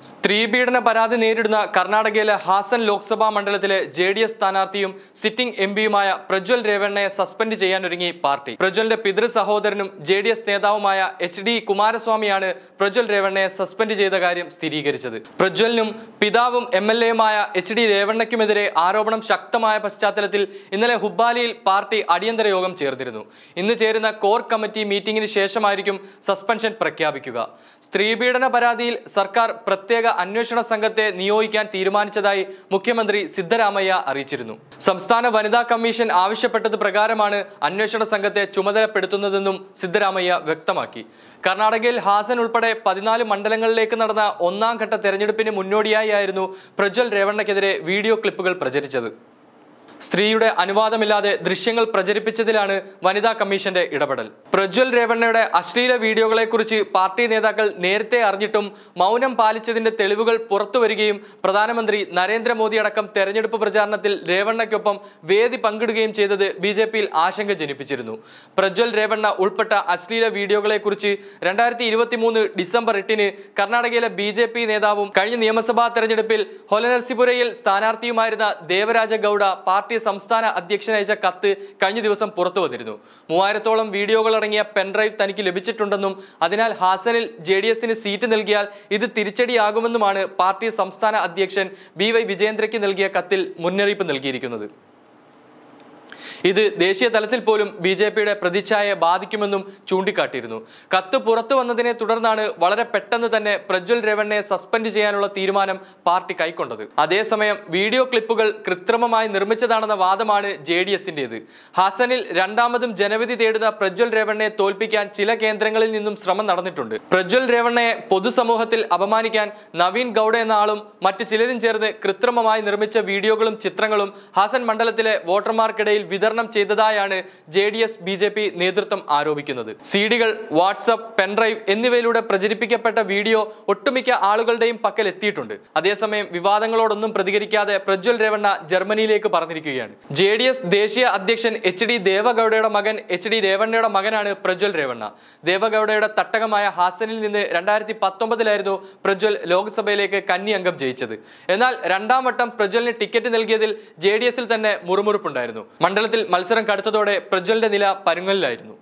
സ്ത്രീപീഡന പരാതി നേരിടുന്ന കർണാടകയിലെ ഹാസൻ ലോക്സഭാ മണ്ഡലത്തിലെ ജെഡിഎസ് സ്ഥാനാർത്ഥിയും സിറ്റിംഗ് എംപിയുമായ പ്രജ്വൽ രേവണ്ണയെ സസ്പെൻഡ് ചെയ്യാനൊരുങ്ങി പാർട്ടി. പ്രജ്വലിന്റെ പിതൃ സഹോദരനും ജെഡിഎസ് നേതാവുമായ എച്ച്.ഡി. കുമാരസ്വാമിയാണ് പ്രജ്വൽ രേവണ്ണയെ സസ്പെൻഡ് ചെയ്ത കാര്യം സ്ഥിരീകരിച്ചത്. പ്രജ്വലിനും പിതാവും എം.എൽ.എയുമായ എച്ച്.ഡി. രേവണ്ണയ്ക്കുമെതിരെ ആരോപണം ശക്തമായ പശ്ചാത്തലത്തിൽ ഇന്നലെ ഹുബ്ബാലിയിൽ പാർട്ടി അടിയന്തര യോഗം ചേർന്നിരുന്നു. ഇന്ന് ചേരുന്ന കോർ കമ്മിറ്റി മീറ്റിംഗിന് ശേഷമായിരിക്കും സസ്പെൻഷൻ പ്രഖ്യാപിക്കുക. സ്ത്രീപീഡന പരാതിയിൽ സർക്കാർ പ്രത്യേക അന്വേഷണ സംഘത്തെ നിയോഗിക്കാൻ തീരുമാനിച്ചതായി മുഖ്യമന്ത്രി സിദ്ധരാമയ്യ അറിയിച്ചിരുന്നു. സംസ്ഥാന വനിതാ കമ്മീഷൻ ആവശ്യപ്പെട്ടത് പ്രകാരമാണ് അന്വേഷണ സംഘത്തെ ചുമതലപ്പെടുത്തുന്നതെന്നും സിദ്ധരാമയ്യ വ്യക്തമാക്കി. കർണാടകയിൽ ഹാസൻ ഉൾപ്പെടെ 14 മണ്ഡലങ്ങളിലേക്ക് നടന്ന ഒന്നാം ഘട്ട തെരഞ്ഞെടുപ്പിന് മുന്നോടിയായിരുന്നു പ്രജ്വൽ രേവണ്ണയ്ക്കെതിരെ വീഡിയോ ക്ലിപ്പുകൾ പ്രചരിച്ചത്. സ്ത്രീയുടെ അനുവാദമില്ലാതെ ദൃശ്യങ്ങൾ പ്രചരിപ്പിച്ചതിലാണ് വനിതാ കമ്മീഷന്റെ ഇടപെടൽ. പ്രജ്വൽ രേവണ്ണയുടെ അശ്ലീല വീഡിയോകളെക്കുറിച്ച് പാർട്ടി നേതാക്കൾ നേരത്തെ അറിഞ്ഞിട്ടും മൗനം പാലിച്ചതിന്റെ തെളിവുകൾ പുറത്തുവരികയും പ്രധാനമന്ത്രി നരേന്ദ്രമോദി അടക്കം തെരഞ്ഞെടുപ്പ് പ്രചാരണത്തിൽ രേവണ്ണയ്ക്കൊപ്പം വേദി പങ്കിടുകയും ചെയ്തത് ബിജെപിയിൽ ആശങ്ക ജനിപ്പിച്ചിരുന്നു. പ്രജ്വൽ രേവണ്ണ ഉൾപ്പെട്ട അശ്ലീല വീഡിയോകളെക്കുറിച്ച് 2023 ഡിസംബർ 8-ന് കർണാടകയിലെ ബിജെപി നേതാവും കഴിഞ്ഞ നിയമസഭാ തെരഞ്ഞെടുപ്പിൽ ഹൊലനർസിപുരയിൽ സ്ഥാനാർത്ഥിയുമായിരുന്ന ദേവരാജ ഗൌഡ പാർട്ടി സംസ്ഥാന അധ്യക്ഷൻ അയച്ച കത്ത് കഴിഞ്ഞ ദിവസം പുറത്തു വന്നിരുന്നു. 3000-ഓളം വീഡിയോകൾ അടങ്ങിയ പെൻഡ്രൈവ് തനിക്ക് ലഭിച്ചിട്ടുണ്ടെന്നും അതിനാൽ ഹാസനിൽ ജെഡിഎസിന് സീറ്റ് നൽകിയാൽ ഇത് തിരിച്ചടിയാകുമെന്നുമാണ് പാർട്ടി സംസ്ഥാന അധ്യക്ഷൻ ബി.വൈ. വിജയേന്ദ്രയ്ക്ക് നൽകിയ കത്തിൽ മുന്നറിയിപ്പ് നൽകിയിരിക്കുന്നത്. ഇത് ദേശീയ തലത്തിൽ പോലും ബിജെപിയുടെ പ്രതിച്ഛായയെ ബാധിക്കുമെന്നും ചൂണ്ടിക്കാട്ടിയിരുന്നു. കത്ത് പുറത്തു വന്നതിനെ തുടർന്നാണ് വളരെ പെട്ടെന്ന് തന്നെ പ്രജ്വൽ രേവണ്ണയെ സസ്പെൻഡ് ചെയ്യാനുള്ള തീരുമാനം പാർട്ടി കൈക്കൊണ്ടത്. അതേസമയം വീഡിയോ ക്ലിപ്പുകൾ കൃത്രിമമായി നിർമ്മിച്ചതാണെന്ന വാദമാണ് ജെഡിഎസിന്റേത്. ഹാസനിൽ രണ്ടാമതും ജനവിധി തേടുന്ന പ്രജ്വൽ രേവണ്ണയെ തോൽപ്പിക്കാൻ ചില കേന്ദ്രങ്ങളിൽ നിന്നും ശ്രമം നടന്നിട്ടുണ്ട്. പ്രജ്വൽ രേവണ്ണയെ പൊതുസമൂഹത്തിൽ അപമാനിക്കാൻ നവീൻ ഗൌഡ എന്ന ആളും മറ്റ് ചിലരും ചേർന്ന് കൃത്രിമമായി നിർമ്മിച്ച വീഡിയോകളും ചിത്രങ്ങളും ഹാസൻ മണ്ഡലത്തിലെ വോട്ടർമാർക്കിടയിൽ വിതരണം ചെയ്തതായാണ് ജെഡിഎസ് ബിജെപി നേതൃത്വം ആരോപിക്കുന്നത്. സിഡികൾ, വാട്സ്ആപ്പ്, പെൻഡ്രൈവ് എന്നിവയിലൂടെ പ്രചരിപ്പിക്കപ്പെട്ട വീഡിയോ ഒട്ടുമിക്ക ആളുകളുടെയും പക്കൽ എത്തിയിട്ടുണ്ട്. അതേസമയം വിവാദങ്ങളോടൊന്നും പ്രതികരിക്കാതെ പ്രജ്വൽ രേവണ്ണ ജർമ്മനിയിലേക്ക് പറന്നിരിക്കുകയാണ്. ജെഡിഎസ് ദേശീയ അധ്യക്ഷൻ എച്ച്.ഡി. ദേവഗൌഡയുടെ മകൻ എച്ച്.ഡി. രേവണ്ണയുടെ മകനാണ് പ്രജ്വൽ രേവണ്ണ. ദേവഗൌഡയുടെ തട്ടകമായ ഹാസനിൽ നിന്ന് 2019-ലായിരുന്നു പ്രജ്വൽ ലോക്സഭയിലേക്ക് കന്നി അംഗം ജയിച്ചത്. എന്നാൽ രണ്ടാം വട്ടം പ്രജ്വലിന് ടിക്കറ്റ് നൽകിയതിൽ ജെഡിഎസിൽ തന്നെ മുറുമുറുപ്പുണ്ടായിരുന്നു. മണ്ഡലത്തിൽ മത്സരം കടുത്തതോടെ പ്രജ്വലിന്റെ നില പരുങ്ങലിലായിരുന്നു.